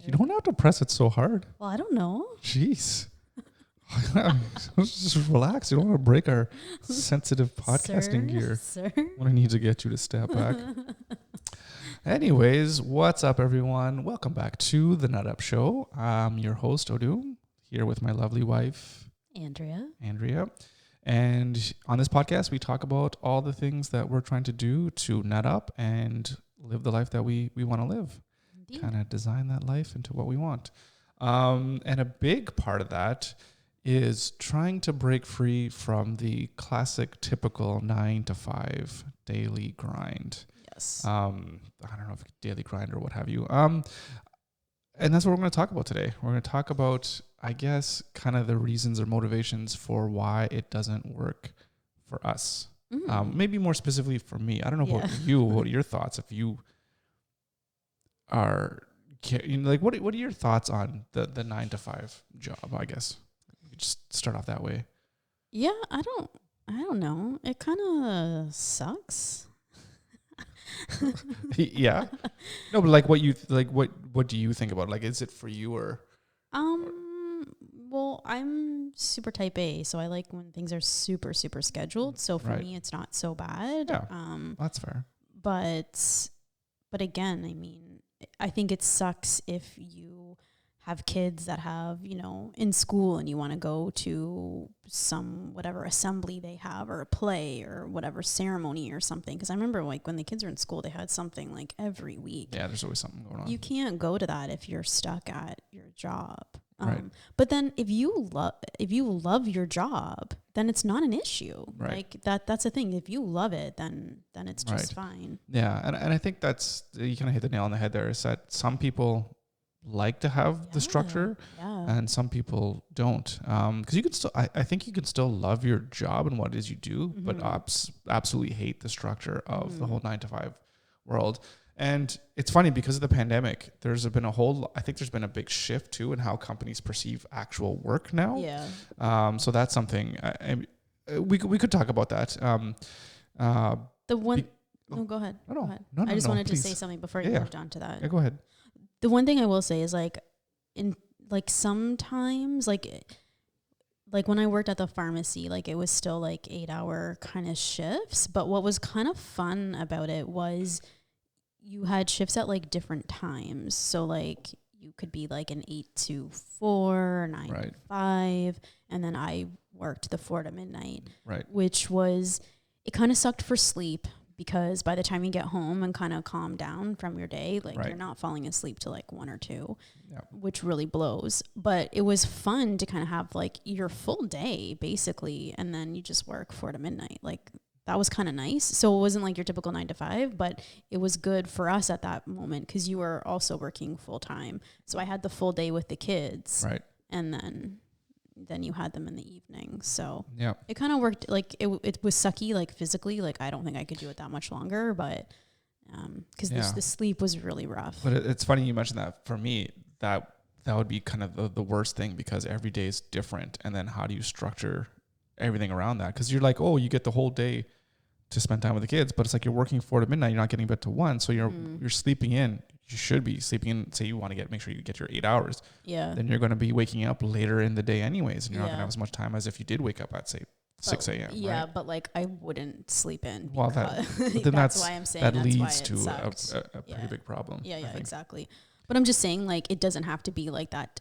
You don't have to press it so hard. Well, I don't know. Jeez. Just relax. You don't want to break our sensitive podcasting gear. Sir? I need to get you to step back. Anyways, what's up, everyone? Welcome back to the Nut Up Show. I'm your host, Odu, here with my lovely wife, Andrea. And on this podcast, we talk about all the things that we're trying to do to nut up and live the life that we want to live. Kind of design that life into what we want. And a big part of that is trying to break free from the classic, typical 9 to 5 daily grind. Yes. I don't know if daily grind or what have you. And that's what we're going to talk about today. We're going to talk about, I guess, kind of the reasons or motivations for why it doesn't work for us. Maybe more specifically for me. I don't know about you. What are your thoughts? If you are, like, what are your thoughts on the 9 to 5 job? I guess just start off that way. Yeah, I don't know. It kind of sucks. Yeah. No, but like what do you think about it? Like, is it for you or? Well, I'm super type A, so I like when things are super, super scheduled. So for me, it's not so bad. Yeah, that's fair. But again, I mean, I think it sucks if you have kids that have, in school and you want to go to some whatever assembly they have or a play or whatever ceremony or something. Because I remember like when the kids were in school, they had something like every week. Yeah, there's always something going on. You can't go to that if you're stuck at your job. Right. But then if you love your job, then it's not an issue. Right. Like that's the thing. If you love it, then it's just fine. Yeah, and I think that's, you kind of hit the nail on the head there, is that some people like to have the structure and some people don't, because you can still, I think you can still love your job and what it is you do, but absolutely hate the structure of the whole 9 to 5 world. And it's funny because of the pandemic, there's been I think there's been a big shift too in how companies perceive actual work now. Yeah. So that's something we could talk about that. Go ahead. No, go ahead. No, I just wanted please. to say something before you moved on to that. Yeah, go ahead. The one thing I will say is sometimes when I worked at the pharmacy, it was still 8-hour kind of shifts. But what was kind of fun about it was you had shifts at different times. So you could be an 8 to 4, 9 to 5. And then I worked the 4 to midnight, which was, it kind of sucked for sleep. Because by the time you get home and kind of calm down from your day, you're not falling asleep till 1 or 2, which really blows. But it was fun to kind of have your full day basically, and then you just work 4 to midnight. That was kind of nice. So it wasn't your typical 9 to 5, but it was good for us at that moment because you were also working full time. So I had the full day with the kids, and then you had them in the evening. So it kind of worked. It was sucky, physically, I don't think I could do it that much longer, but because the sleep was really rough. But it's funny you mentioned that. For me, that would be kind of the worst thing, because every day is different. And then how do you structure everything around that? Because you're you get the whole day to spend time with the kids, but it's you're working 4 to midnight, you're not getting bed to 1. So you're sleeping in. You should be sleeping in. Say you want to make sure you get your 8 hours. Yeah. Then you're going to be waking up later in the day anyways, and you're not going to have as much time as if you did wake up at, say, 6 a.m. Yeah, right? But I wouldn't sleep in. Well, that's why I'm saying that that's leads to a pretty big problem. Yeah, exactly. But I'm just saying, it doesn't have to be like that.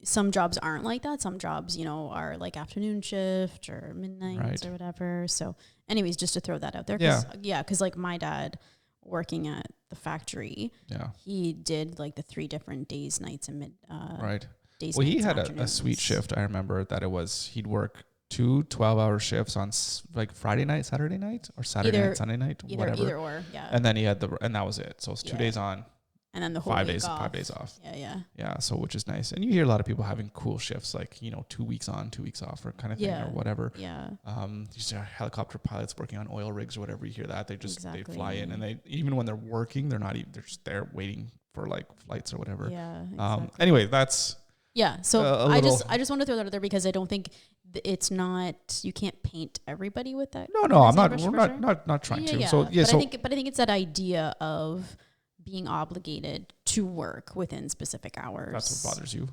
Some jobs aren't like that. Some jobs, are afternoon shift or midnights or whatever. So, anyways, just to throw that out there. Because my dad, working at the factory, he did the 3 different days, nights, and days. Well, he had a sweet shift. I remember that it was, he'd work 2 12-hour shifts on Friday night, Saturday night, or Saturday night, Sunday night, whatever. Either or, yeah. And then he had and that was it. So it's 2 days on, and then the whole 5 days off. Yeah. So which is nice. And you hear a lot of people having cool shifts, 2 weeks on, 2 weeks off, or kind of thing, or whatever. Yeah. You see helicopter pilots working on oil rigs or whatever. You hear that they fly in, and they, even when they're working, they're just there waiting for flights or whatever. Yeah. Exactly. Anyway, that's. Yeah. So I just want to throw that out there because I don't think it's not, you can't paint everybody with that. No, I'm not. We're not trying to. Yeah. So yeah. But I think it's that idea of being obligated to work within specific hours. That's what bothers you.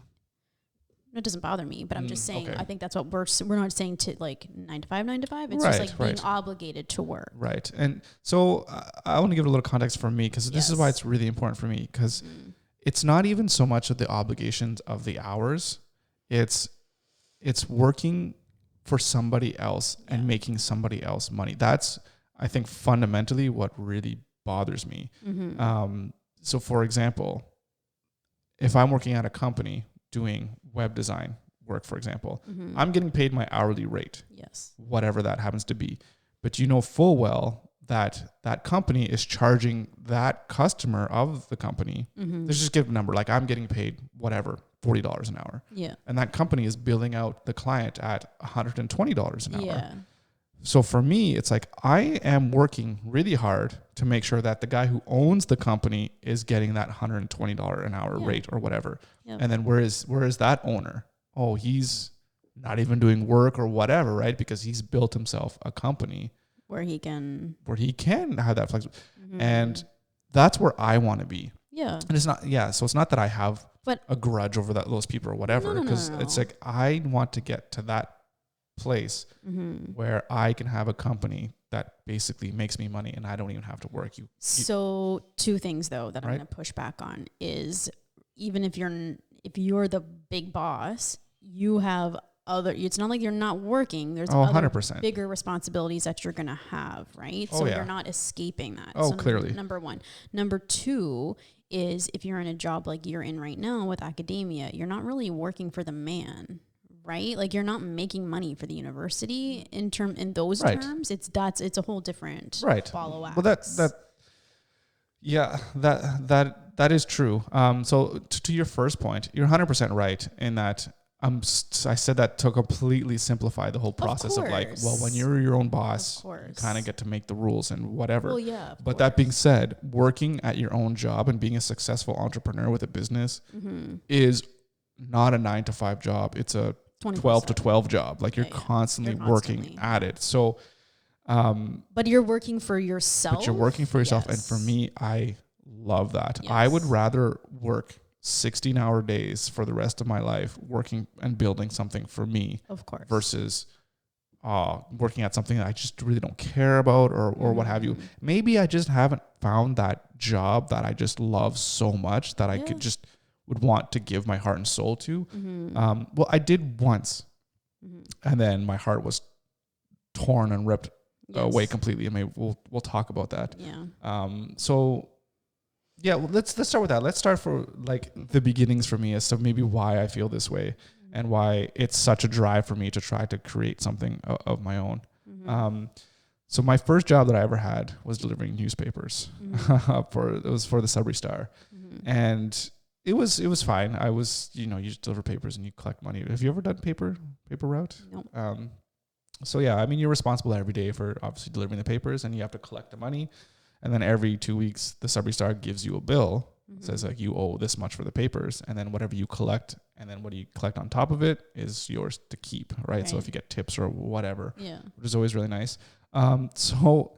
It doesn't bother me, but I'm just saying, okay. I think that's what we're not saying to like 9 to 5. It's Right, just like being obligated to work. Right. And so I want to give a little context for me, because this is why it's really important for me, because it's not even so much of the obligations of the hours. It's working for somebody else and making somebody else money. That's, I think, fundamentally what really bothers me. So for example, if I'm working at a company doing web design work, for example, I'm getting paid my hourly rate, whatever that happens to be. But you know full well that that company is charging that customer of the company. Let's just give a number. Like, I'm getting paid whatever, $40 an hour. Yeah. And that company is billing out the client at $120 an hour. Yeah. So for me, it's like, I am working really hard to make sure that the guy who owns the company is getting that $120 an hour rate or whatever. Yep. And then where is that owner? Oh, he's not even doing work or whatever, right? Because he's built himself a company where he can have that flexibility. And that's where I want to be. Yeah. And it's not, so it's not that I have a grudge over those people or whatever, because it's like, I want to get to that place where I can have a company that basically makes me money and I don't even have to work. So two things though that I'm going to push back on is, even if you're the big boss, you have it's not like you're not working. There's other 100%. bigger responsibilities that you're going to have, right? So you're not escaping that. Oh, so clearly. Number one. Number two is, if you're in a job like you're in right now with academia, you're not really working for the man, right? Like, you're not making money for the university in those terms. It's a whole different follow up. Well, that is true. So to your first point, you're 100% right in that. I said that to completely simplify the whole process of like, well, when you're your own boss, you kind of get to make the rules and whatever. Well, yeah. But that being said, working at your own job and being a successful entrepreneur with a business is not a 9 to 5 job. It's a 12 to 12 job. Like, you're constantly working at it. So, but you're working for yourself. But you're working for yourself. And for me, I love that. Yes. I would rather work 16-hour days for the rest of my life working and building something for me, of course, versus working at something that I just really don't care about or what have you. Maybe I just haven't found that job that I just love so much that I would want to give my heart and soul to. Well, I did once, and then my heart was torn and ripped away completely. I mean, we'll talk about that. Well, let's start with that. Let's start for like the beginnings for me as to maybe why I feel this way and why it's such a drive for me to try to create something of my own. So my first job that I ever had was delivering newspapers. It was for the Sudbury Star, and it was fine. I was, you just deliver papers and you collect money. Have you ever done paper route? No. So yeah, I mean, you're responsible every day for obviously delivering the papers, and you have to collect the money. And then every 2 weeks, the Sudbury Star gives you a bill. Says like, you owe this much for the papers, and then whatever you collect, and then what you collect on top of it is yours to keep, right? So if you get tips or whatever, which is always really nice. So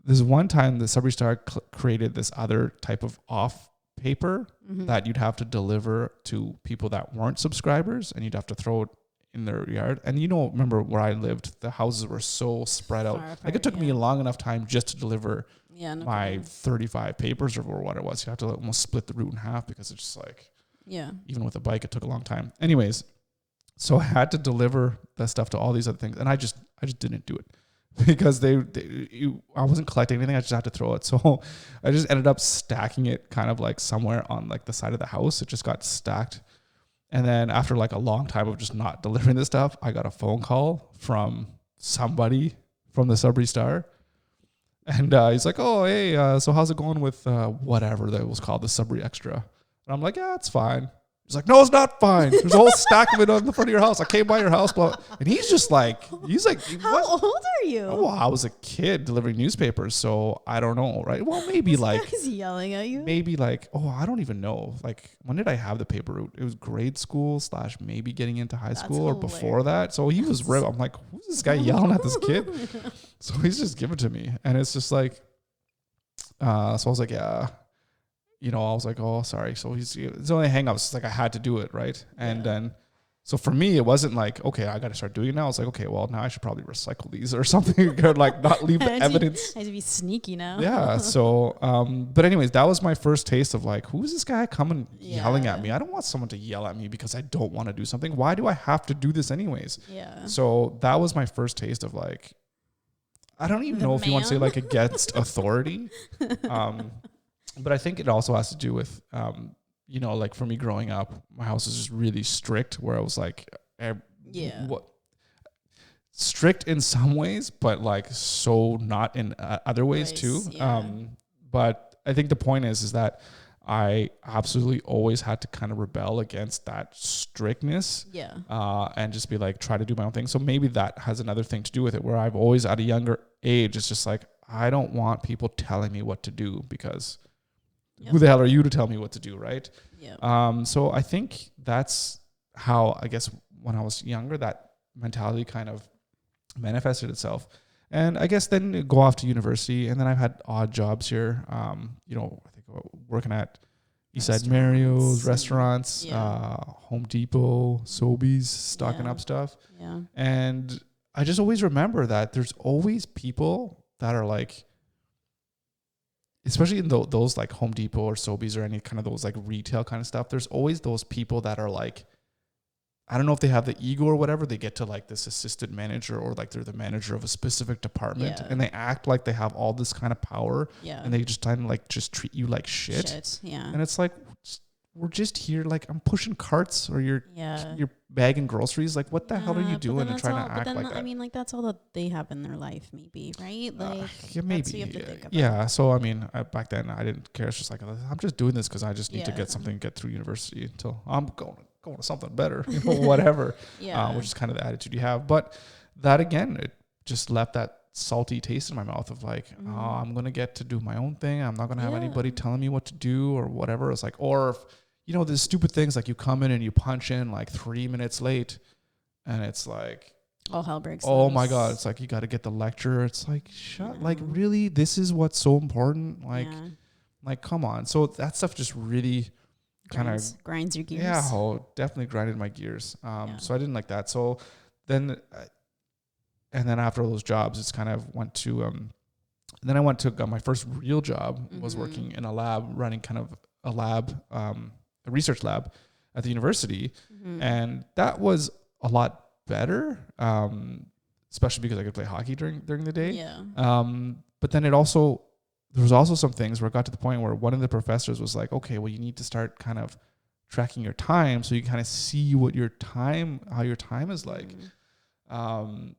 there's one time the Sudbury Star created this other type of off paper that you'd have to deliver to people that weren't subscribers, and you'd have to throw it in their yard. And remember where I lived, the houses were so spread out. Like, it took me a long enough time just to deliver my 35 papers or what it was. You have to almost split the route in half, because it's just like, even with a bike, it took a long time. Anyways, so I had to deliver that stuff to all these other things, and I just didn't do it because I wasn't collecting anything. I just had to throw it. So I just ended up stacking it kind of like somewhere on like the side of the house. It just got stacked. And then after like a long time of just not delivering this stuff, I got a phone call from somebody from the Sudbury Star. And he's like, oh, hey, so how's it going with whatever that was called, the Sudbury Extra? And I'm like, yeah, it's fine. He's like, no, it's not fine. There's a whole stack of it on the front of your house. I came by your house. Blah. And he's like, how old are you? Oh, I was a kid delivering newspapers, so I don't know, right? Well, maybe like he's yelling at you. Maybe like, I don't even know. Like, when did I have the paper route? It was grade school / maybe getting into high school or before that. So he was I'm like, who's this guy yelling at this kid? So he's just giving it to me, and it's just like, so I was like, yeah. you know, I was like, oh, sorry. So it's only hang-ups. It's like I had to do it, right? And then, so for me, it wasn't like, okay, I got to start doing it now. It's like, okay, well, now I should probably recycle these or something, or like not leave the evidence. I have to be sneaky now. Yeah. So, but anyways, that was my first taste of like, who is this guy coming yelling at me? I don't want someone to yell at me because I don't want to do something. Why do I have to do this anyways? Yeah. So that was my first taste of like, I don't even know if you want to say like against authority. But I think it also has to do with, you know, like for me growing up, my house was just really strict where I was like, strict in some ways, but like so not in other ways too. Yeah. But I think the point is that I absolutely always had to kind of rebel against that strictness. Yeah. And just be like, try to do my own thing. So maybe that has another thing to do with it, where I've always at a younger age, it's just like, I don't want people telling me what to do because who the hell are you to tell me what to do, right? Yeah. So I think that's how, I guess, when I was younger, that mentality kind of manifested itself. And I guess then go off to university, and then I've had odd jobs here. You know, I think working at Eastside Mario's, restaurants, Home Depot, Sobeys, stocking up stuff. Yeah. And I just always remember that there's always people that are like, especially in those like Home Depot or Sobeys or any kind of those like retail kind of stuff, there's always those people that are like, I don't know if they have the ego or whatever, they get to like this assistant manager or like they're the manager of a specific department and they act like they have all this kind of power and they just kind of like just treat you like shit. Yeah. And it's like, we're just here, like I'm pushing carts or you're bagging groceries. Like what the hell are you doing and trying to act like that? I mean, like that's all that they have in their life, maybe, right? Like maybe. That's what you have to think about. Yeah. So I mean, back then I didn't care. It's just like I'm just doing this because I just need to get something, get through university until I'm going to something better, you know, whatever. Which is kind of the attitude you have. But that again, it just left that salty taste in my mouth of like, oh, I'm gonna get to do my own thing. I'm not gonna have anybody telling me what to do or whatever. It's like, or if, you know, there's stupid things like you come in and you punch in like 3 minutes late and it's like all hell breaks loose. My God. It's like, you got to get the lecture. It's like, like really, this is what's so important. Like, come on. So that stuff just really kind of grinds your gears. Yeah. Definitely grinded my gears. So I didn't like that. So then, and then after those jobs, it's kind of went to, then I went to my first real job was working in a lab, running kind of a lab, a research lab at the university. And that was a lot better, especially because I could play hockey during the day. Yeah. But then there was also some things where it got to the point where one of the professors was like, okay, well, you need to start kind of tracking your time so you kind of see how your time is like. And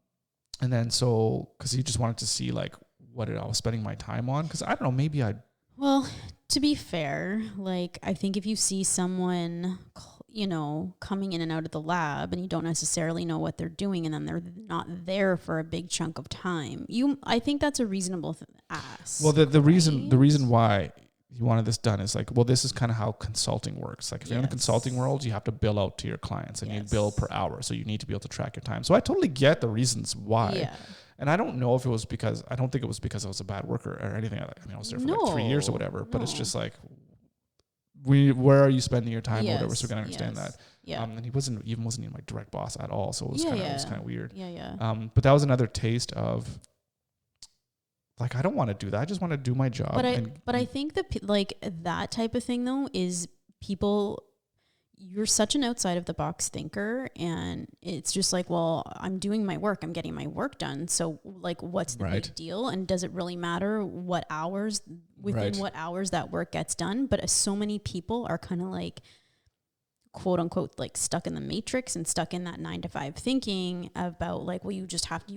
then because he just wanted to see like what I was spending my time on. Because I don't know, maybe Well, to be fair, like I think if you see someone, you know, coming in and out of the lab and you don't necessarily know what they're doing and then they're not there for a big chunk of time, I think that's a reasonable ask. Well, the reason why he wanted this done is like, well, this is kind of how consulting works. Like if you're in the consulting world, you have to bill out to your clients and you bill per hour. So you need to be able to track your time. So I totally get the reasons why. Yeah. And I don't know if it was I don't think it was because I was a bad worker or anything like that. I mean, I was there for like 3 years or whatever, but it's just like, where are you spending your time or whatever? So we're going to understand that. Yeah. And he wasn't even my direct boss at all. So it was it was kind of weird. Yeah. Yeah. But that was another taste of like, I don't want to do that. I just want to do my job. But I think like that type of thing though is you're such an outside of the box thinker and it's just like, well, I'm doing my work. I'm getting my work done. So like, what's the big deal? And does it really matter what hours that work gets done? But so many people are kind of like, quote unquote, like stuck in the matrix and stuck in that 9 to 5 thinking about like, well, you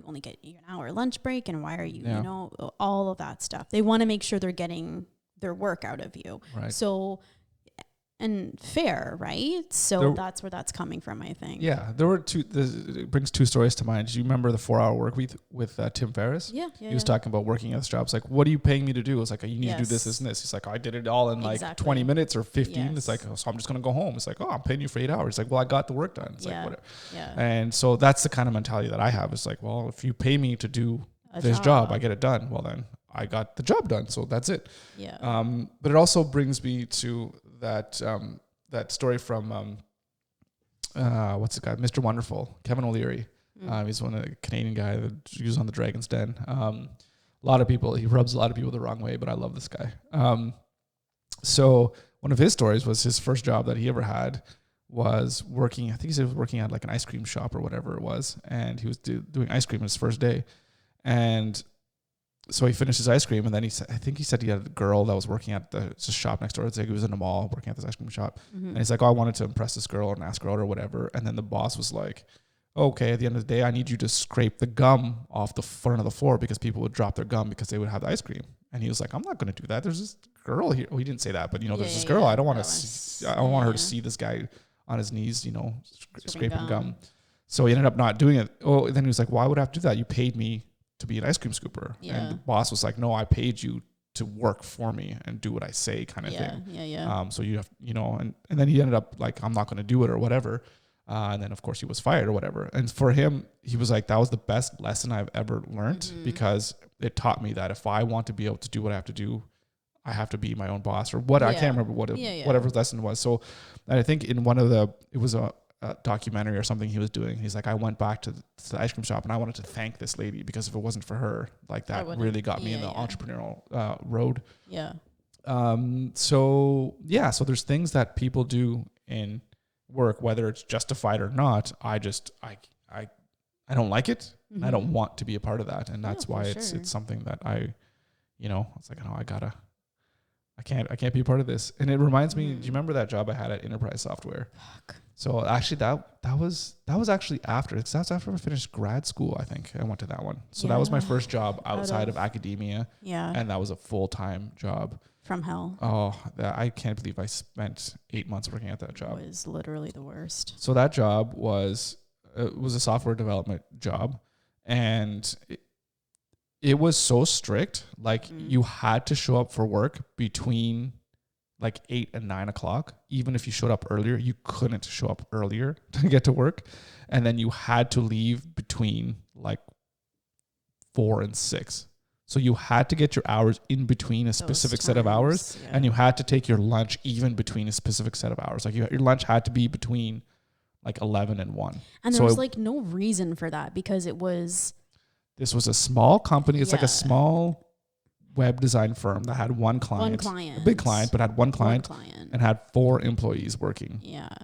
only get an hour lunch break. And why are you, you know, all of that stuff. They want to make sure they're getting their work out of you. Right. So, and fair, right? So that's where that's coming from, I think. Yeah, there were it brings two stories to mind. Do you remember the 4 Hour Work Week with Tim Ferriss? Yeah. He was talking about working at this job. It's like, what are you paying me to do? It's like, you need to do this, and this. He's like, I did it all in like 20 minutes or 15. It's like, so I'm just going to go home. It's like, I'm paying you for 8 hours. It's like, well, I got the work done. It's like, whatever. Yeah. And so that's the kind of mentality that I have. It's like, well, if you pay me to do this job, I get it done. Well, then I got the job done. So that's it. Yeah. But it also brings me to that story from what's the guy, Mr. Wonderful, Kevin O'Leary. He's one of the Canadian guy that was on the Dragon's Den. A lot of people, he rubs a lot of people the wrong way, but I love this guy. So one of his stories was his first job that he ever had was working, I think he said he was working at like an ice cream shop or whatever it was. And he was doing ice cream on his first day. And so he finished his ice cream, and then I think he said he had a girl that was working at the shop next door. It's like he was in a mall working at this ice cream shop. And he's like, oh, I wanted to impress this girl and ask her out or whatever. And then the boss was like, okay, at the end of the day, I need you to scrape the gum off the front of the floor because people would drop their gum because they would have the ice cream. And he was like, I'm not going to do that. There's this girl here. Well, he didn't say that, but there's this girl. I don't want to. I don't want her to see this guy on his knees, scraping gum. So he ended up not doing it. Oh, then he was like, why would I have to do that? You paid me to be an ice cream scooper. Yeah. And the boss was like, no, I paid you to work for me and do what I say kind of thing. Yeah. So you have, and then he ended up like, I'm not going to do it or whatever. And then of course he was fired or whatever. And for him, he was like, that was the best lesson I've ever learned because it taught me that if I want to be able to do what I have to do, I have to be my own boss or what. I can't remember whatever lesson was. So I think in it was a documentary or something he was doing. He's like, I went back to the ice cream shop and I wanted to thank this lady because if it wasn't for her, like that really got me in the entrepreneurial road. Yeah. So there's things that people do in work, whether it's justified or not. I don't like it. And I don't want to be a part of that. And that's why it's something that I it's like, I can't be a part of this. And it reminds me, do you remember that job I had at Enterprise Software? Fuck. So actually that was actually after. That's after I finished grad school, I think. I went to that one. So that was my first job outside of academia. Yeah. And that was a full-time job. From hell. Oh, I can't believe I spent 8 months working at that job. It was literally the worst. So that job was a software development job. And it was so strict. Like you had to show up for work between like 8 and 9 o'clock. Even if you showed up earlier, you couldn't show up earlier to get to work. And then you had to leave between like 4 and 6. So you had to get your hours in between a specific set of hours, and you had to take your lunch even between a specific set of hours. Like your lunch had to be between like 11 and 1. And there was like no reason for that because this was a small company. It's like a small web design firm that had one client, a big client, but had one client and had 4 employees working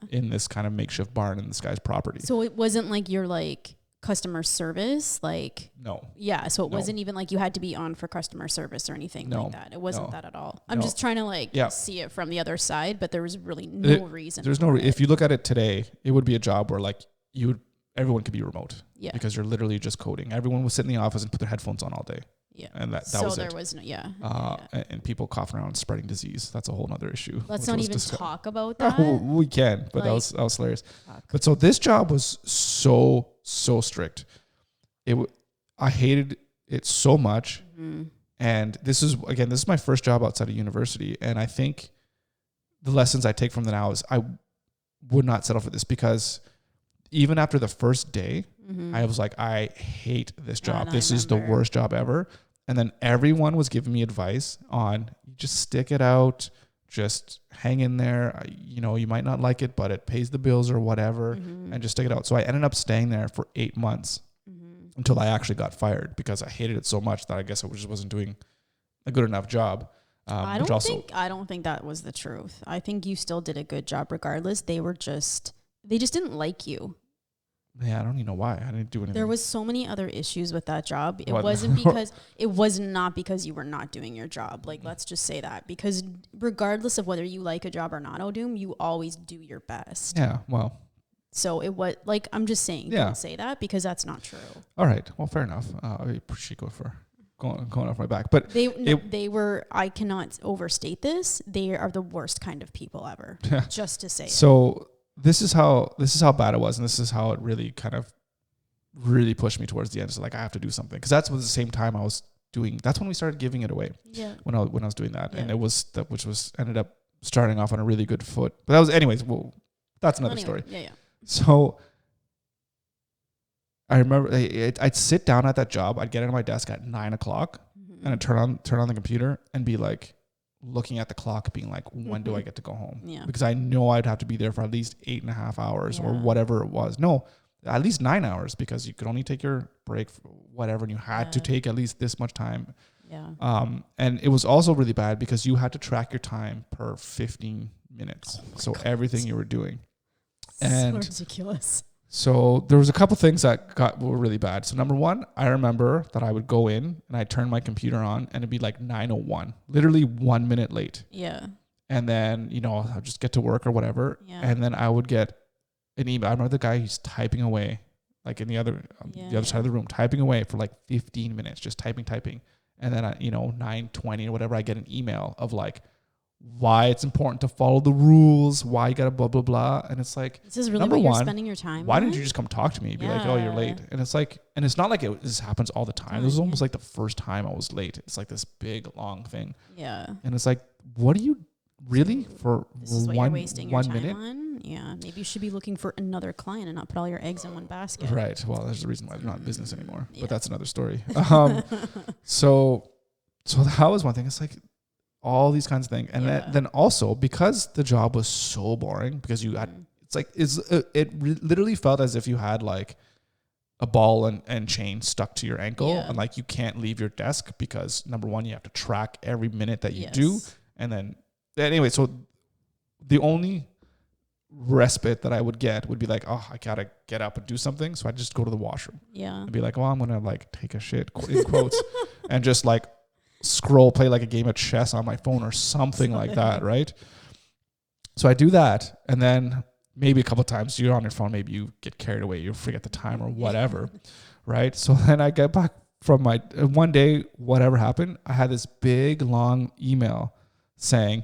in this kind of makeshift barn in this guy's property. So it wasn't like you're like customer service, like no. Yeah, so it wasn't even like you had to be on for customer service or anything like that. It wasn't that at all. I'm just trying to see it from the other side, but there was really no reason. There's no if you look at it today, it would be a job where like everyone could be remote. Yeah. Because you're literally just coding. Everyone would sit in the office and put their headphones on all day. Yeah. And that was it. So there was and people coughing around and spreading disease. That's a whole other issue. Let's not even talk about that. We can, but that was hilarious. Fuck. But so this job was so strict. I hated it so much. Mm-hmm. And this is my first job outside of university. And I think the lessons I take from that now is I would not settle for this because even after the first day, I was like, I hate this job. This is the worst job ever. And then everyone was giving me advice on just stick it out, just hang in there. You might not like it, but it pays the bills or whatever, and just stick it out. So I ended up staying there for 8 months until I actually got fired because I hated it so much that I guess I just wasn't doing a good enough job. I don't think that was the truth. I think you still did a good job regardless. They just didn't like you. Yeah, I don't even know why. I didn't do anything. There was so many other issues with that job. It was not because you were not doing your job. Like, let's just say that. Because regardless of whether you like a job or not, Odum, you always do your best. Yeah, well. So it was, like, I'm just saying, don't say that because that's not true. All right. Well, fair enough. I appreciate going off my back. But they were, I cannot overstate this. They are the worst kind of people ever. Just to say So this is how bad it was, and this is how it really kind of really pushed me towards the end. So like I have to do something because that's the same time I was doing. That's when we started giving it away. Yeah. When I was doing that, and it was that which was ended up starting off on a really good foot. But that was anyways. Well, that's another story. Yeah. So I remember I'd sit down at that job. I'd get at my desk at 9 o'clock, and I'd turn on the computer and be like looking at the clock being like, when do I get to go home? Yeah. Because I know I'd have to be there for at least 8.5 hours or Yeah. whatever it was. No, at least 9 hours, because you could only take your break for whatever, and you had to take at least this much time. Yeah. And it was also really bad because you had to track your time per 15 minutes. So everything you were doing. And so ridiculous. so there was a couple things that were really bad. So number one, I remember that I would go in and I'd turn my computer on and it'd be like 9:01, literally 1 minute late. Yeah. And then, you know, I'll just get to work or whatever. Yeah. And then I would get an email. I remember the guy who's typing away, like in the other side of the room, typing away for like 15 minutes, just typing. And then, 9:20 or whatever, I get an email of like, why it's important to follow the rules, why you got to blah, blah, blah. And it's like, this is really number what you're one, spending your time why on? didn't you just come talk to me? Be like, oh, you're late. And it's like, and it's not like this happens all the time. This was almost like the first time I was late. It's like this big, long thing. Yeah. And it's like, what are you really for This is what you're wasting your 1 time minute? on? Yeah. Maybe you should be looking for another client and not put all your eggs in one basket. Right. Well, there's a reason why they're not in business anymore, Yeah. but that's another story. So that was one thing. It's like all these kinds of things. And then also because the job was so boring, because you had, literally felt as if you had like a ball and chain stuck to your ankle and like you can't leave your desk because number one, you have to track every minute that you do. And then anyway, so the only respite that I would get would be like, oh, I gotta get up and do something. So I just go to the washroom. Yeah. And be like, oh, I'm gonna like take a shit in quotes and just like play like a game of chess on my phone or something like that, right? So I do that, and then maybe a couple of times you're on your phone, maybe you get carried away, you forget the time or whatever, right? So then I get back from my one day, whatever happened, I had this big long email saying,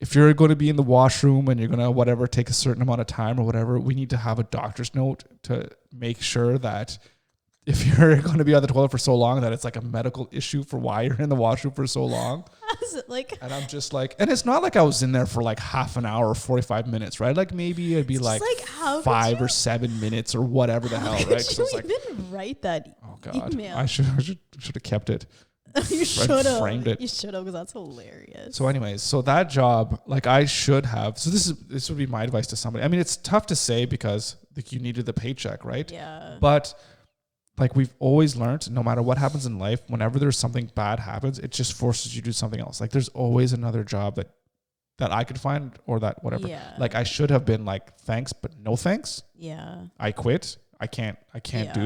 if you're going to be in the washroom and you're going to whatever take a certain amount of time or whatever, we need to have a doctor's note to make sure that if you're going to be on the toilet for so long that it's like a medical issue for why you're in the washroom for so long. Is it like, and I'm just like, and it's not like I was in there for like half an hour or 45 minutes, right? Like maybe it'd be like 5 or 7 minutes or whatever the hell, right? Could you like, even write that email? I should have kept it. You should have framed it. You should have, because that's hilarious. So anyways, so that job, like I should have, so this would be my advice to somebody. I mean, it's tough to say because like you needed the paycheck, right? Yeah. But like we've always learned, no matter what happens in life, whenever there's something bad happens, it just forces you to do something else. Like there's always another job that I could find or that whatever. Yeah. Like I should have been like, thanks, but no thanks. Yeah. I quit. I can't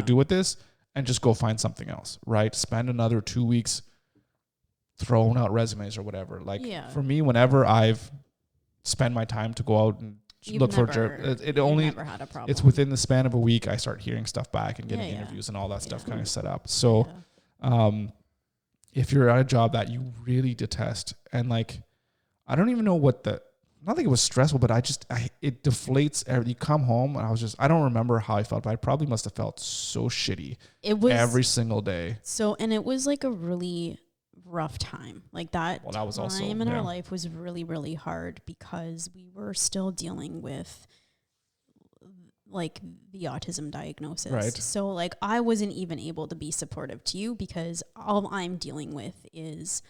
do with this, and just go find something else, right? Spend another 2 weeks throwing out resumes or whatever. Like for me, whenever I've spent my time to go out and look for a job, it only never had a problem. It's within the span of a week I start hearing stuff back and getting interviews and all that stuff kind of set up. So if you're at a job that you really detest, and like I don't even know what I don't think it was stressful, but it deflates everything. You come home and I don't remember how I felt, but I probably must have felt so shitty. It was every single day. So, and it was like a really rough time. Like that, that was also time in our life was really, really hard because we were still dealing with like the autism diagnosis. Right. So like I wasn't even able to be supportive to you because all I'm dealing with is,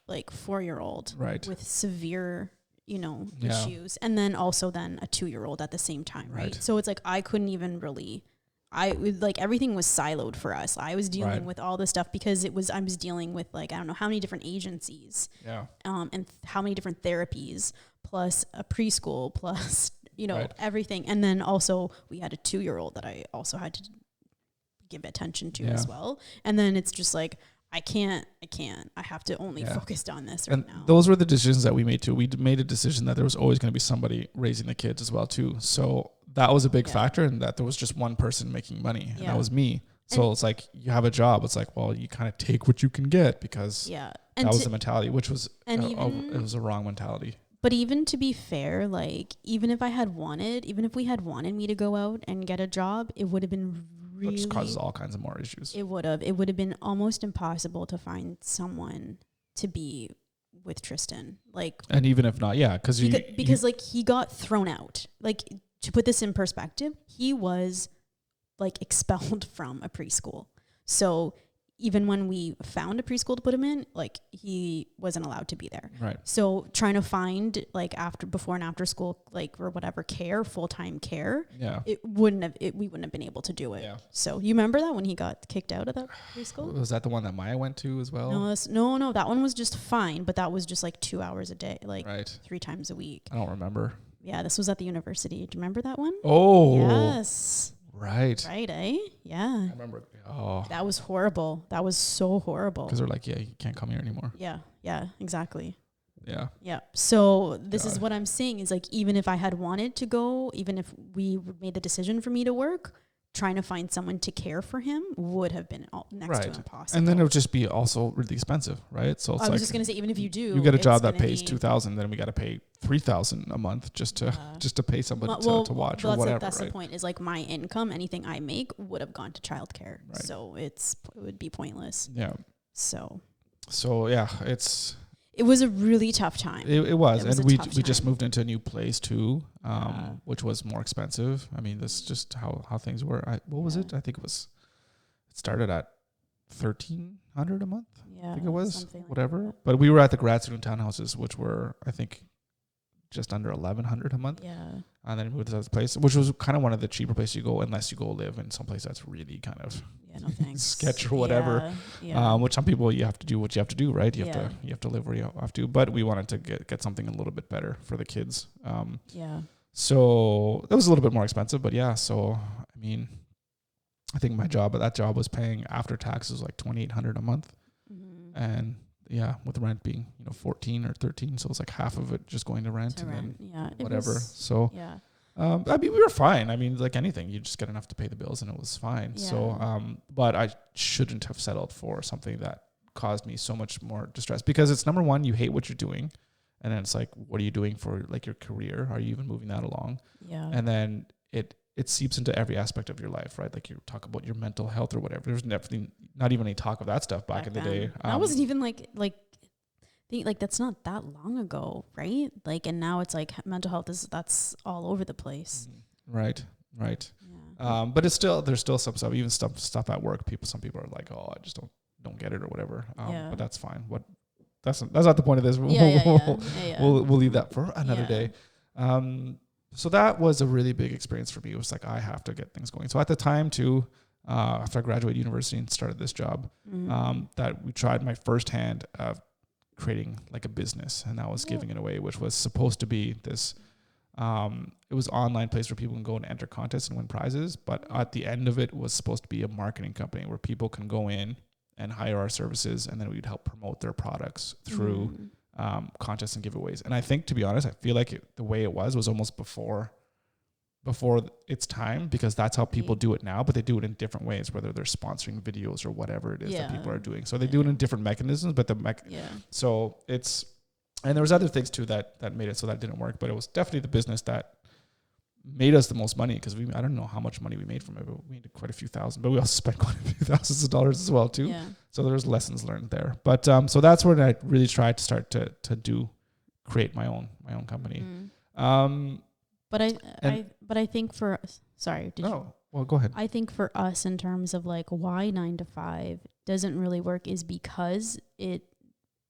like 4-year-old with severe, issues. And then also then a 2-year-old at the same time. Right. So it's like, I couldn't even really, everything was siloed for us. I was dealing with all this stuff because I was dealing with like, I don't know how many different agencies, and how many different therapies, plus a preschool, plus, everything. And then also we had a 2-year-old that I also had to give attention to as well. And then it's just like, I can't. I have to only focus on this right now. Those were the decisions that we made too. We made a decision that there was always going to be somebody raising the kids as well too. So that was a big factor, in that there was just one person making money, and that was me. So it's like, you have a job. It's like, well, you kind of take what you can get, because that was the mentality, which was it was a wrong mentality. But even to be fair, like even if we had wanted me to go out and get a job, it would have been really, which causes all kinds of more issues. It would have been almost impossible to find someone to be with Tristan. Like, and even if not, because like he got thrown out. Like, to put this in perspective, he was like expelled from a preschool. So even when we found a preschool to put him in, like he wasn't allowed to be there. Right. So trying to find like before and after school, like, or whatever care, full-time care, we wouldn't have been able to do it. Yeah. So you remember that when he got kicked out of that preschool? Was that the one that Maya went to as well? No, that one was just fine, but that was just like 2 hours a day, like 3 times a week. I don't remember. Yeah, this was at the university. Do you remember that one? Oh. Yes. Right. Right, eh? Yeah. I remember. Oh. That was horrible. That was so horrible. Because they're like, yeah, you can't come here anymore. Yeah, exactly. Yeah. Yeah. So this is what I'm saying is like, even if I had wanted to go, even if we made the decision for me to work, trying to find someone to care for him would have been next to impossible. And then it would just be also really expensive, right? So it's I was just going to say, even if you do, you get a job that pays $2,000, then we got to pay $3,000 a month just to pay somebody to watch or whatever. That's the point. Is like my income, anything I make, would have gone to childcare. Right. So it would be pointless. Yeah. So yeah, it was a really tough time. It was. And we just moved into a new place too, which was more expensive. I mean, that's just how things were. What was it? I think it started at $1,300 a month. Yeah. I think it was whatever. Like but we were at the grad student townhouses, which were, I think, just under $1,100 a month. Yeah. And then we moved to this place, which was kind of one of the cheaper places you go, unless you go live in some place that's really kind of no thanks. sketch or whatever. Yeah. Which some people, you have to do what you have to do, right? You have to live where you have to. But we wanted to get something a little bit better for the kids. So it was a little bit more expensive, but yeah. So I mean, I think that job was paying after taxes like $2,800 a month, and with rent being 14 or 13, so it's like half of it just going to rent and then whatever. I mean, we were fine. I mean, like anything, you just get enough to pay the bills, and it was fine. Yeah. So, but I shouldn't have settled for something that caused me so much more distress, because it's, number one, you hate what you're doing, and then it's like, what are you doing for like your career? Are you even moving that along? Yeah. And then it seeps into every aspect of your life, right? Like you talk about your mental health or whatever. There's definitely not even any talk of that stuff back in the day. That wasn't even like that's not that long ago, right? Like, and now it's like mental health that's all over the place. Right. Yeah. But there's still some stuff, even stuff at work. Some people are like, oh, I just don't get it or whatever. But that's fine. That's not the point of this. We'll leave that for another day. So that was a really big experience for me. It was like, I have to get things going. So at the time too, after I graduated university and started this job, that we tried my first hand of creating like a business, and that was Giving It Away, which was supposed to be this, it was online place where people can go and enter contests and win prizes. But at the end of it was supposed to be a marketing company where people can go in and hire our services, and then we'd help promote their products through contests and giveaways. And I think, to be honest, I feel like the way it was almost before its time, because that's how people do it now, but they do it in different ways, whether they're sponsoring videos or whatever it is that people are doing. So they do it in different mechanisms, but so it's, and there was other things too that made it so that didn't work, but it was definitely the business that made us the most money, because I don't know how much money we made from it, but we made quite a few thousand, but we also spent quite a few thousands of dollars as well too. Yeah. So there was lessons learned there. But so that's when I really tried to start to create my own company. But I think for sorry, well, go ahead. I think for us, in terms of like why 9 to 5 doesn't really work, is because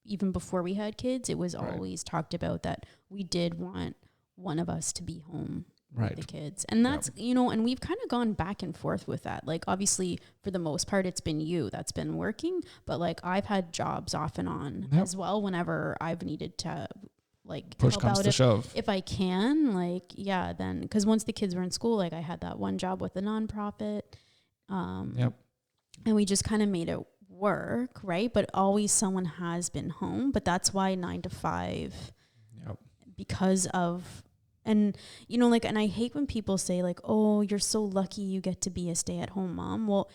even before we had kids, it was always talked about that we did want one of us to be home with the kids. And that's, and we've kind of gone back and forth with that. Like, obviously, for the most part, it's been you that's been working, but like I've had jobs off and on as well whenever I've needed to like push help comes out to shove. If I can, like, then, because once the kids were in school, like I had that one job with a nonprofit. And we just kind of made it work, right? But always someone has been home, but that's why 9 to 5, because of, and and I hate when people say like, oh, you're so lucky you get to be a stay-at-home mom. Well,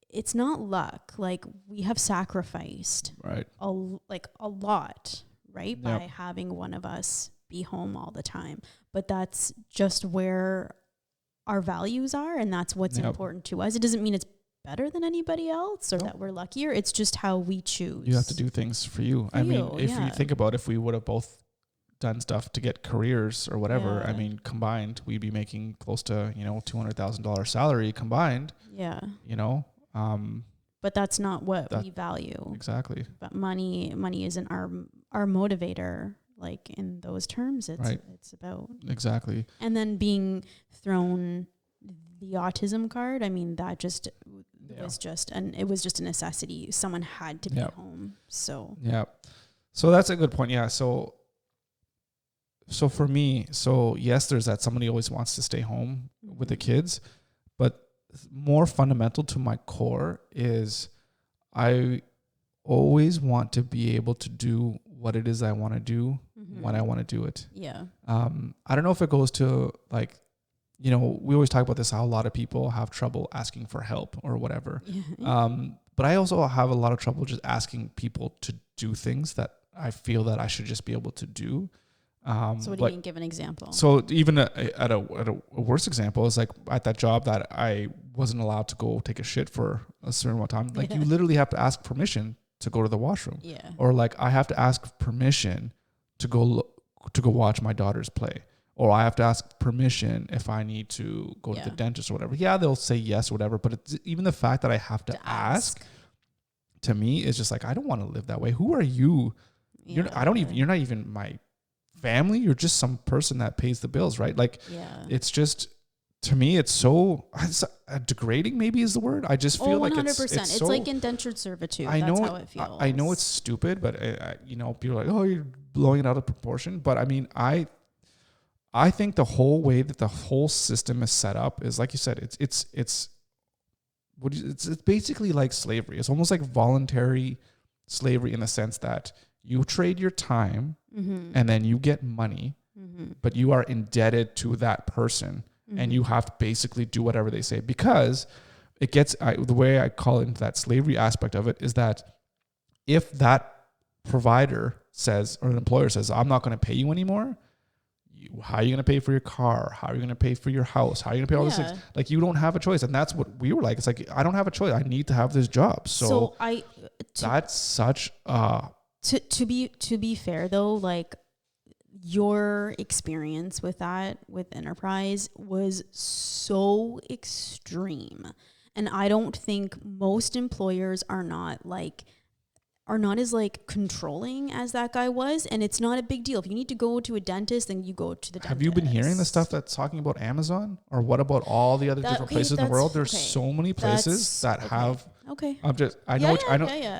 it's not luck. Like, we have sacrificed a lot, right? By having one of us be home all the time. But that's just where our values are, and that's what's important to us. It doesn't mean it's better than anybody else or that we're luckier. It's just how we choose. You have to do things for you. I mean, if you think about, if we would have both done stuff to get careers or whatever, I mean, combined, we'd be making close to, $200,000 salary combined. but that's not what we value. Exactly. But money isn't our motivator. Like in those terms, it's about exactly. And then being thrown the autism card. I mean, that just was just it was just a necessity. Someone had to be home. So so that's a good point. Yeah. So for me, yes, there's that somebody always wants to stay home with the kids, but more fundamental to my core is I always want to be able to do what it is I want to do when I want to do it. Yeah. I don't know if it goes to like, we always talk about this, how a lot of people have trouble asking for help or whatever. But I also have a lot of trouble just asking people to do things that I feel that I should just be able to do. So what do you mean? Give an example. So even at a worse example is like at that job that I wasn't allowed to go take a shit for a certain amount of time. Like you literally have to ask permission to go to the washroom. Yeah. Or like I have to ask permission to go watch my daughters play. Or I have to ask permission if I need to go to the dentist or whatever. Yeah, they'll say yes or whatever. But it's, even the fact that I have to ask to me is just like, I don't want to live that way. Who are you? You're not even my family. You're just some person that pays the bills, right? Like it's just, to me, it's degrading maybe is the word. I just feel 100%. Like it's so, like indentured servitude. That's how it feels. I know it's stupid, but people are like, oh, you're blowing it out of proportion. But I mean, I think the whole way that the whole system is set up is, like you said, it's basically like slavery. It's almost like voluntary slavery in the sense that you trade your time and then you get money, but you are indebted to that person. And you have to basically do whatever they say, because it gets, the way I call it into that slavery aspect of it is that if that provider says, or an employer says, I'm not going to pay you anymore, how are you going to pay for your car? How are you going to pay for your house? How are you going to pay all these things? Like, you don't have a choice. And that's what we were like. It's like, I don't have a choice. I need to have this job. So that's such to be fair though, like, your experience with Enterprise was so extreme. And I don't think most employers are not as like controlling as that guy was. And it's not a big deal. If you need to go to a dentist, then you go to the dentist. Have you been hearing the stuff that's talking about Amazon? Or what about all the other different places in the world? There's so many places that have... Okay. I know.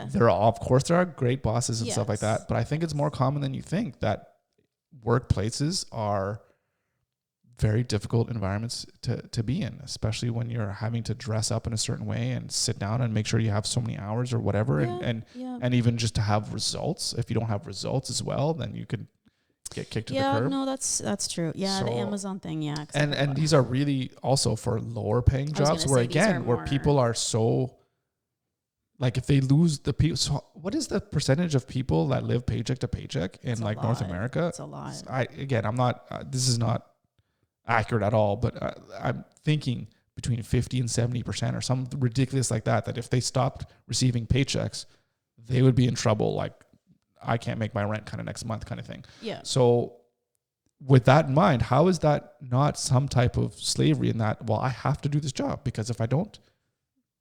There are, of course, there are great bosses and stuff like that. But I think it's more common than you think that workplaces are very difficult environments to be in, especially when you're having to dress up in a certain way and sit down and make sure you have so many hours or whatever. And even just to have results. If you don't have results as well, then you could get kicked to the curb. Yeah, no, that's true. Yeah, so, the Amazon thing, yeah. And these are really also for lower paying jobs where people are so... Like, if they lose the people, so what is the percentage of people that live paycheck to paycheck in like North America? It's a lot. I'm not, this is not accurate at all, but I'm thinking between 50 and 70% or something ridiculous like that if they stopped receiving paychecks, they would be in trouble. Like, I can't make my rent kind of next month kind of thing. Yeah. So with that in mind, how is that not some type of slavery in that, well, I have to do this job because if I don't,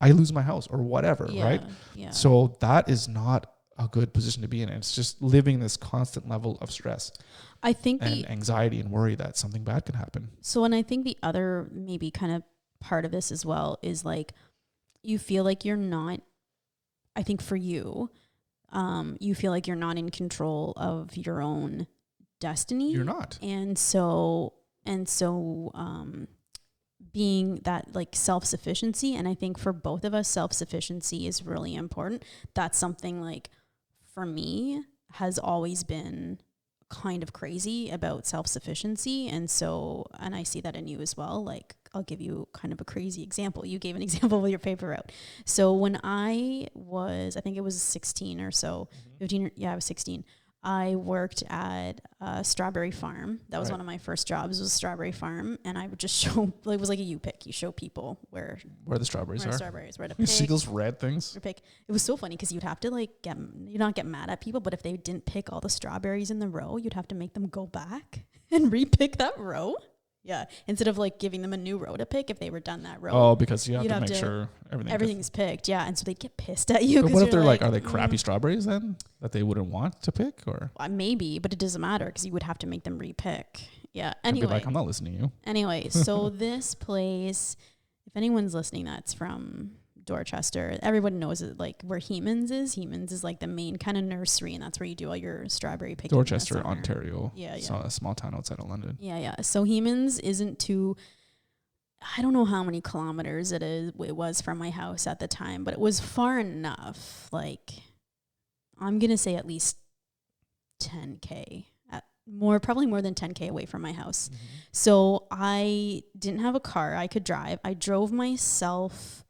I lose my house or whatever, right? Yeah. So that is not a good position to be in. It's just living this constant level of stress, I think, and anxiety and worry that something bad can happen. So, and I think the other maybe kind of part of this as well is like, you feel like you're not, I think for you, you feel like you're not in control of your own destiny. You're not. And so, being that like self-sufficiency, and I think for both of us, self-sufficiency is really important. That's something like for me has always been kind of crazy about self-sufficiency. And I see that in you as well. Like, I'll give you kind of a crazy example. You gave an example with your paper route. So when I think it was 16 or so, 15, I was 16. I worked at a strawberry farm. That was one of my first jobs, was a strawberry farm. And I would just show, it was like a U-pick. You show people where the strawberries are. Where to pick. You see those red things? Pick. It was so funny because you'd have to not get mad at people, but if they didn't pick all the strawberries in the row, you'd have to make them go back and re-pick that row. Yeah. Instead of like giving them a new row to pick, if they were done that row. Oh, because you have You'd to have make to- sure everything's picked. Yeah. And so they get pissed at you. But 'cause what if you're they're like, are they "Mm, crappy strawberries then that they wouldn't want to pick, or maybe, but it doesn't matter because you would have to make them repick. Yeah. I'd be Anyway. like, I'm not listening to you. Anyway, so this place, if anyone's listening that's from Dorchester, everyone knows it, like where Heman's is. Heman's is like the main kind of nursery, and that's where you do all your strawberry picking. in the Dorchester, summer. Ontario. Yeah, It's yeah. not a small town outside of London. Yeah. So Heman's isn't too, I don't know how many kilometers it was from my house at the time, but it was far enough. Like, I'm going to say at least 10K. Probably more than 10K away from my house. So I didn't have a car I could drive. I drove myself,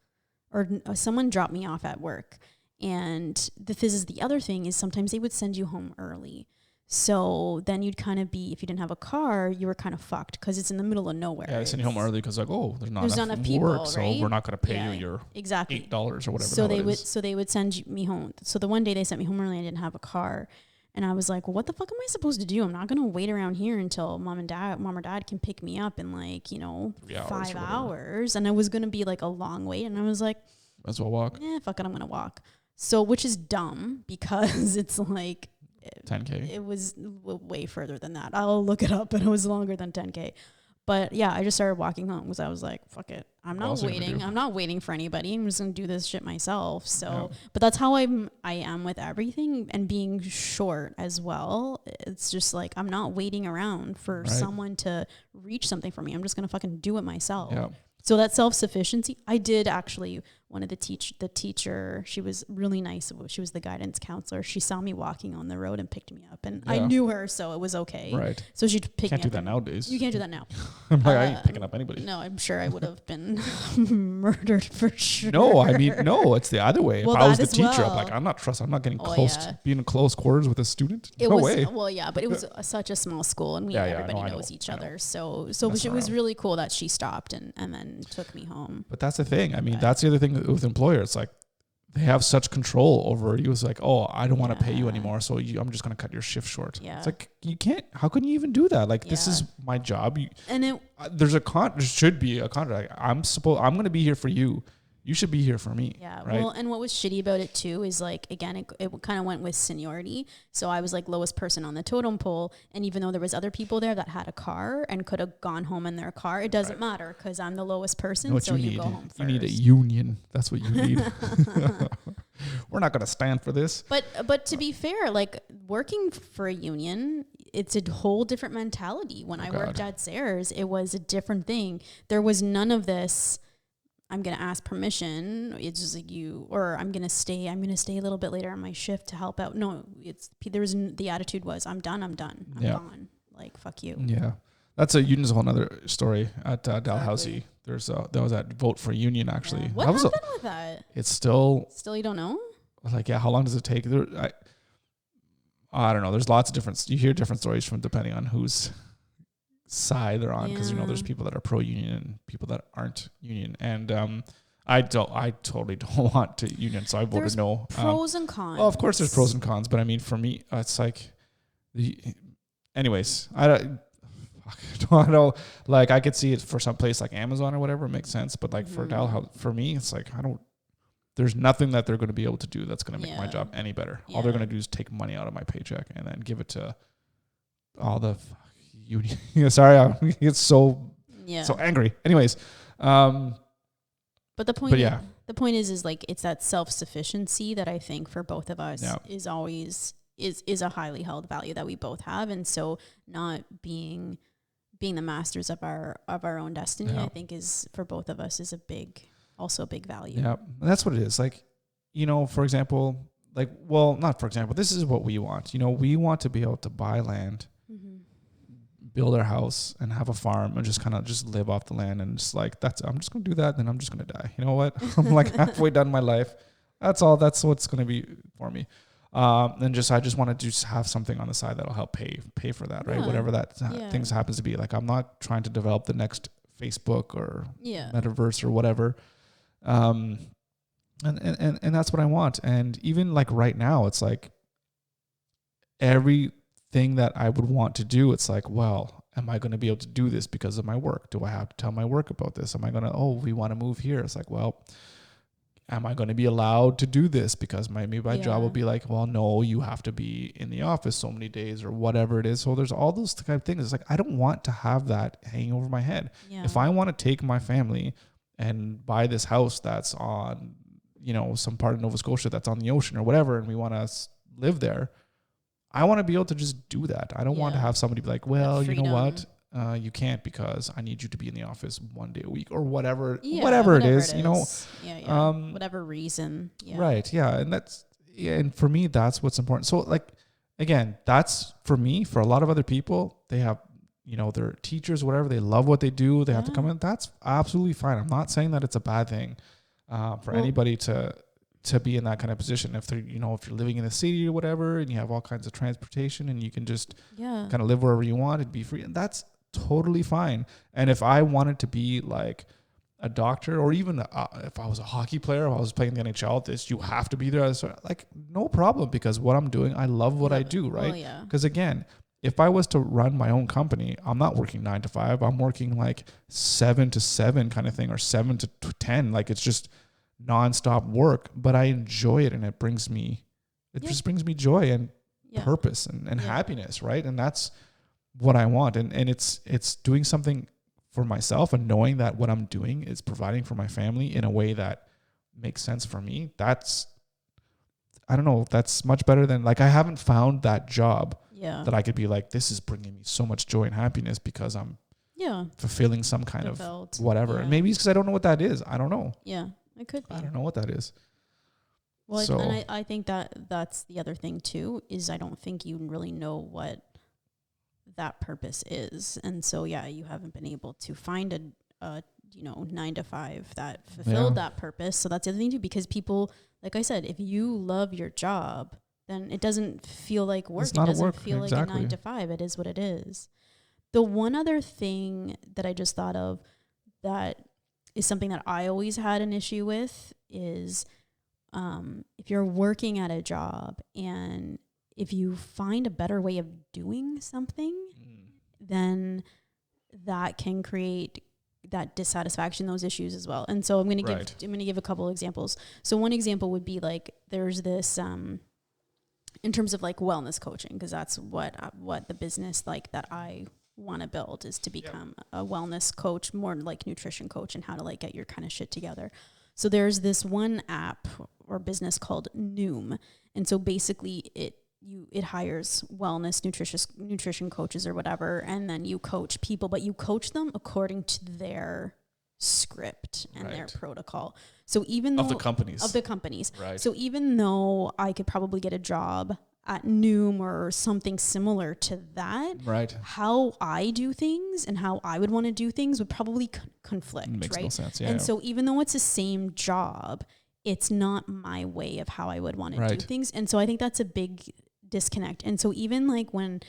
or someone dropped me off at work. And this is the other thing, is sometimes they would send you home early. So then you'd kind of be, if you didn't have a car, you were kind of fucked because it's in the middle of nowhere. Yeah, they send you home early because like, oh, there's not enough people, work, right? so we're not going to pay Yeah, you your exactly $8 or whatever. So the hell it is. they would send me home. So the one day they sent me home early, I didn't have a car, and I was like, well, what the fuck am I supposed to do? I'm not gonna wait around here until mom or dad can pick me up in like 5 hours, and it was gonna be like a long wait, and I was like, might as well walk. fuck it, I'm gonna walk. So which is dumb because it's like 10K. it was way further than that. I'll look it up, and it was longer than 10K. But yeah, I just started walking home because I was like, fuck it. I'm not waiting. I'm not waiting for anybody. I'm just going to do this shit myself. So, but that's how I am with everything, and being short as well. It's just like, I'm not waiting around for someone to reach something for me. I'm just going to fucking do it myself. Yeah. So that self-sufficiency, I did actually, one of the teacher, she was really nice. She was the guidance counselor. She saw me walking on the road and picked me up, and I knew her, so it was okay. Right. So she'd pick me up. Can't do that nowadays. You can't do that now. I'm like, I ain't picking up anybody. No, I'm sure I would have been murdered for sure. No, I mean, no, it's the other way. Well, if I was that the as teacher, well. I'm like, I'm not getting Oh, close yeah. to being in close quarters with a student. It No was way. well, yeah, but it was such a small school, and everybody knows each other. So Mess it was around. really cool that she stopped and then took me home. But that's the thing. I mean, that's the other thing with employers. Like, they have such control over you. It's like, oh, I don't want to pay you anymore, so I'm just going to cut your shift short. Yeah. It's like, you can't. How can you even do that? Like, this is my job. And there should be a contract. I'm going to be here for you. You should be here for me. yeah. Right? Well, and what was shitty about it too is like, again, it kind of went with seniority. So I was like lowest person on the totem pole, and even though there was other people there that had a car and could have gone home in their car, it doesn't matter because I'm the lowest person. You know what so you you need? go home first. You need a union. That's what you need. We're not going to stand for this. But to be fair, like working for a union, it's a whole different mentality. When I worked at Sayers, it was a different thing. There was none of this, I'm going to ask permission. It's just like I'm going to stay a little bit later on my shift to help out. No, the attitude was, I'm done. I'm gone. Like, fuck you. Yeah. That's a union's a whole other story at Dalhousie. There was that vote for union actually. Yeah. What happened with that? It's still you don't know? like, yeah, how long does it take? I don't know. There's lots of you hear different stories from depending on whose side they're on, because there's people that are pro union and people that aren't union, and I totally don't want to union, so I voted no. Pros and cons. Well, of course there's pros and cons, but I mean, for me, it's like anyways, I don't know. Like, I could see it for some place like Amazon or whatever, it makes sense, but like for Dalhousie, for me, it's like there's nothing that they're going to be able to do that's going to make my job any better. All they're going to do is take money out of my paycheck and then give it to all the union. Sorry, I get so angry. Anyways, but the point is like, it's that self-sufficiency that I think for both of us is always is a highly held value that we both have, and so not being the masters of our own destiny, I think is for both of us is a big value. Yeah, that's what it is. Like, for example, this is what we want. We want to be able to buy land, build our house, and have a farm, and just kind of just live off the land, and just like, I'm just going to do that, then I'm just going to die. You know what? I'm like halfway done my life. That's all. That's what's going to be for me. And I just want to just have something on the side that'll help pay for that, right? Whatever that things happens to be. Like, I'm not trying to develop the next Facebook or metaverse or whatever. And that's what I want. And even like right now, it's like everything that I would want to do, it's like, well, am I going to be able to do this because of my work? Do I have to tell my work about this? Am I going to, we want to move here. It's like, well, am I going to be allowed to do this? Because maybe my job will be like, well, no, you have to be in the office so many days or whatever it is. So there's all those kind of things. It's like, I don't want to have that hanging over my head. Yeah. If I want to take my family and buy this house that's on, some part of Nova Scotia that's on the ocean or whatever, and we want to live there, I want to be able to just do that. I don't want to have somebody be like, well, you know what? You can't because I need you to be in the office 1 day a week or whatever it is, whatever reason. Yeah. Right. Yeah. And and for me, that's what's important. So like, again, that's for me. For a lot of other people, they have, they're teachers, whatever, they love what they do. They have to come in. That's absolutely fine. I'm not saying that it's a bad thing for anybody to be in that kind of position. If they're, if you're living in the city or whatever, and you have all kinds of transportation and you can just kind of live wherever you want and be free, and that's totally fine. And if I wanted to be like a doctor, or even if I was a hockey player, if I was playing the NHL, you have to be there. So like, no problem, because what I'm doing, I love what I do, right? Because again, if I was to run my own company, I'm not working 9 to 5. I'm working like 7 to 7 kind of thing, or 7 to 10. Like, it's just nonstop work, but I enjoy it, and it just brings me joy and purpose and happiness, right? And that's what I want. And it's doing something for myself, and knowing that what I'm doing is providing for my family in a way that makes sense for me. That's much better than, like, I haven't found that job that I could be like, this is bringing me so much joy and happiness because I'm fulfilling some kind of whatever. And maybe it's because I don't know what that is. I don't know. Yeah. It could be. I don't know what that is. Well, so, and I think that's the other thing too, is I don't think you really know what that purpose is. And so, you haven't been able to find a 9 to 5 that fulfilled that purpose. So that's the other thing too, because people, like I said, if you love your job, then it doesn't feel like work. It doesn't feel like a 9 to 5. It is what it is. The one other thing that I just thought of that is something that I always had an issue with is if you're working at a job and if you find a better way of doing something, then that can create that dissatisfaction, those issues as well. And so I'm going to give a couple of examples. So one example would be like, there's this in terms of like wellness coaching, because that's what the business like that I want to build is to become a wellness coach, more like nutrition coach, and how to like get your kind of shit together. So there's this one app or business called Noom. And so basically it hires wellness nutrition coaches or whatever, and then you coach people, but you coach them according to their script and their protocol. So even though of the companies. Right. So even though I could probably get a job at Noom or something similar to that, right, how I do things and how I would want to do things would probably conflict. Makes no sense. Yeah. And so even though it's the same job, it's not my way of how I would want to do things. And so I think that's a big disconnect. And so even like when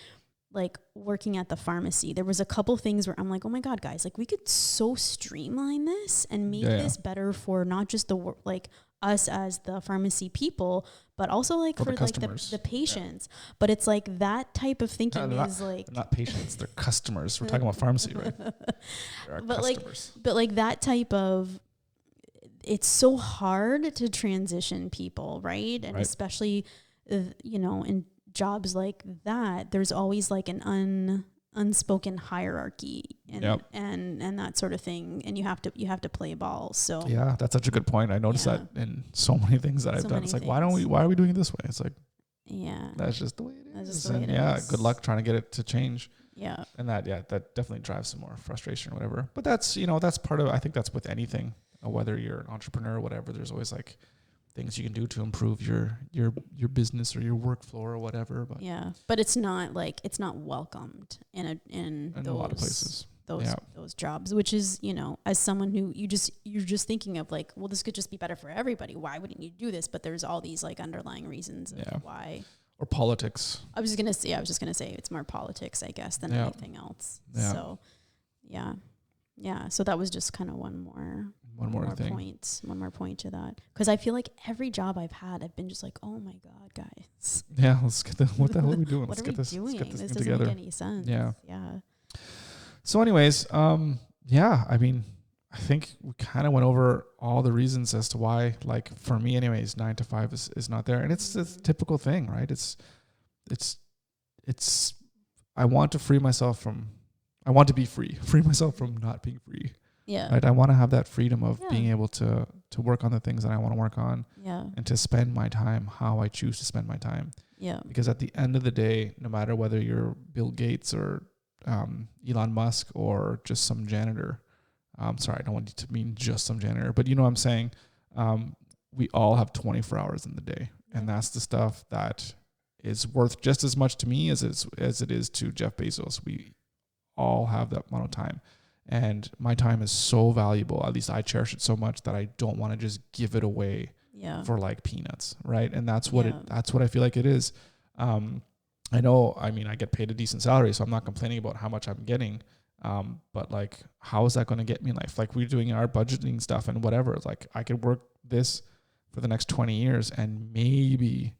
like working at the pharmacy, there was a couple things where I'm like, oh my God, guys, like we could so streamline this and make this better for not just the like us as the pharmacy people, but also like for like the patients. Yeah. But it's like that type of thinking is like not patients, they're customers. We're talking about pharmacy, right? But customers. Like that type of, it's so hard to transition people, right? And especially, in jobs like that, there's always like an unspoken hierarchy and that sort of thing, and you have to play ball. So yeah, that's such a good point. I noticed that in so many things that I've done. It's like, why are we doing it this way? It's like, that's just the way it is. And good luck trying to get it to change. Yeah. And that definitely drives some more frustration or whatever. But that's, that's part of, I think that's with anything, whether you're an entrepreneur or whatever, there's always like things you can do to improve your business or your workflow or whatever. But it's not welcomed in those, a lot of places. Those jobs, which is, as someone who you're just thinking of like, well, this could just be better for everybody. Why wouldn't you do this? But there's all these like underlying reasons of why. Or politics. I was just gonna say it's more politics, I guess, than anything else. Yeah. So so that was just kind of one more point to that, because I feel like every job I've had, I've been just like, oh my God, guys. Yeah, let's get what the hell are we doing? What are we doing? This doesn't together. make any sense. Yeah. Yeah. So anyways, yeah, I mean, I think we kind of went over all the reasons as to why, like for me anyways, 9 to 5 is not there. And it's a typical thing, right? It's, I want to be free myself from not being free. Yeah. Right. I want to have that freedom of being able to work on the things that I want to work on. Yeah. And to spend my time how I choose to spend my time. Yeah. Because at the end of the day, no matter whether you're Bill Gates or Elon Musk or just some janitor, sorry, I don't want you to mean just some janitor, but you know what I'm saying? We all have 24 hours in the day. And that's the stuff that is worth just as much to me as it is to Jeff Bezos. We all have that amount of time. And my time is so valuable. At least I cherish it so much that I don't want to just give it away for like peanuts, right? And that's what that's what I feel like it is. I know, I mean, I get paid a decent salary, so I'm not complaining about how much I'm getting. But like, how is that going to get me in life? Like, we're doing our budgeting stuff and whatever. It's like, I could work this for the next 20 years and maybe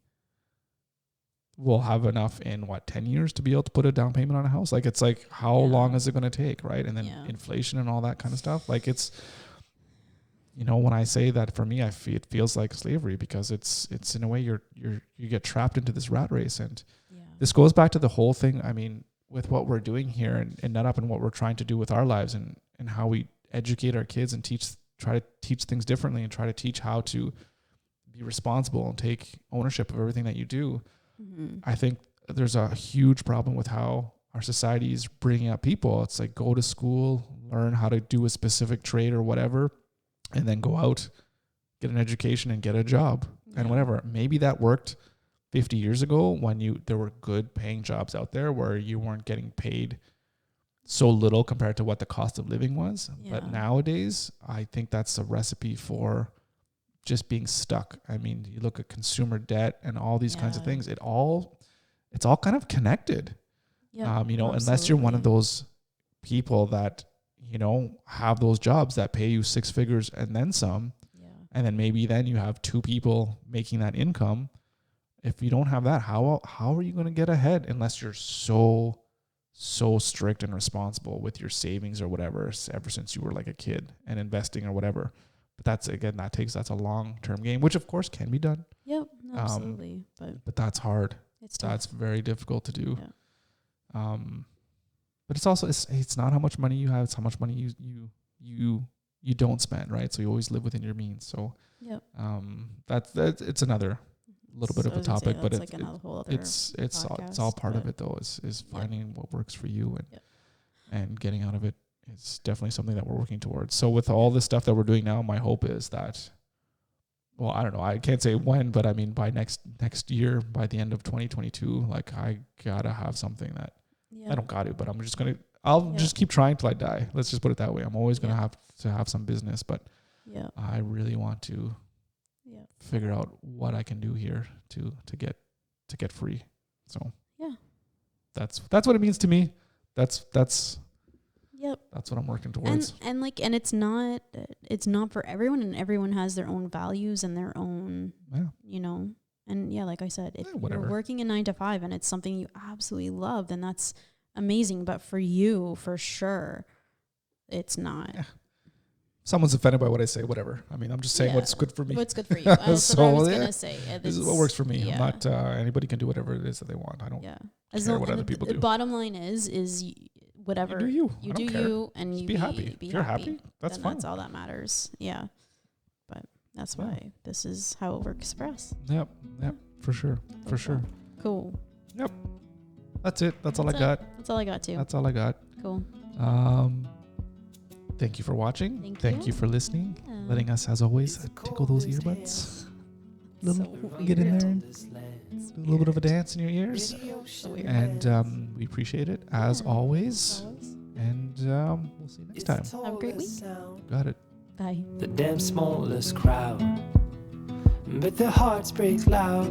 we'll have enough in 10 years to be able to put a down payment on a house. Like, it's like, how long is it going to take? Right. And then inflation and all that kind of stuff. Like, it's, you know, when I say that, for me, it feels like slavery, because it's in a way you get trapped into this rat race. And this goes back to the whole thing. I mean, with what we're doing here and NetUp and what we're trying to do with our lives and how we educate our kids and try to teach things differently and try to teach how to be responsible and take ownership of everything that you do. Mm-hmm. I think there's a huge problem with how our society is bringing up people. It's like, go to school, learn how to do a specific trade or whatever, and then go out, get an education and get a job and whatever. Maybe that worked 50 years ago when there were good paying jobs out there where you weren't getting paid so little compared to what the cost of living was. Yeah. But nowadays, I think that's a recipe for just being stuck. I mean, you look at consumer debt and all these kinds of things. It's all kind of connected. Yeah, you know, unless you're one of those people that, you know, have those jobs that pay you 6 figures and then some, and then maybe then you have 2 people making that income. If you don't have that, how are you going to get ahead unless you're so strict and responsible with your savings or whatever ever since you were like a kid and investing or whatever? But that's a long-term game, which of course can be done. Yep, absolutely. But that's hard. That's very difficult to do. Yeah. But it's also, it's not how much money you have, it's how much money you don't spend, right? So you always live within your means. So that's it's another little bit of a topic, but it's all part of it though, is finding what works for you and getting out of it. It's definitely something that we're working towards. So with all this stuff that we're doing now, my hope is that, well, I don't know, I can't say when, but I mean by next year, by the end of 2022, like I gotta have something that I don't got to, but I'll just keep trying till I die. Let's just put it that way. I'm always going to have some business, but I really want to figure out what I can do here to get free. So that's what it means to me. That's what I'm working towards. And it's not for everyone, and everyone has their own values and their own, you know. And like I said, if you're working a 9 to 5 and it's something you absolutely love, then that's amazing. But for you, for sure, it's not. Yeah. Someone's offended by what I say, whatever. I mean, I'm just saying what's good for me. What's good for you. That's what I was going to say. This is what works for me. Yeah. I'm not, anybody can do whatever it is that they want. I don't care what other people do. The bottom line is whatever. You do you and you be happy. If you're happy, that's fine. That's all that matters. Yeah. But that's why this is how it works for us. Yep. For sure. For sure. Cool. Yep. That's it. That's all I got. That's all I got too. That's all I got. Cool. Thank you for watching. Thank you for listening. Letting us, as always, tickle those earbuds. Get in there and do a little bit of a dance in your ears. And we appreciate it, as always. And we'll see you next time. Have a great week. Got it. Bye. The damn smallest crowd, but their hearts break loud.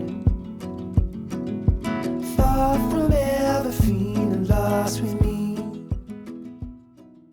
Far from ever feeling lost with me.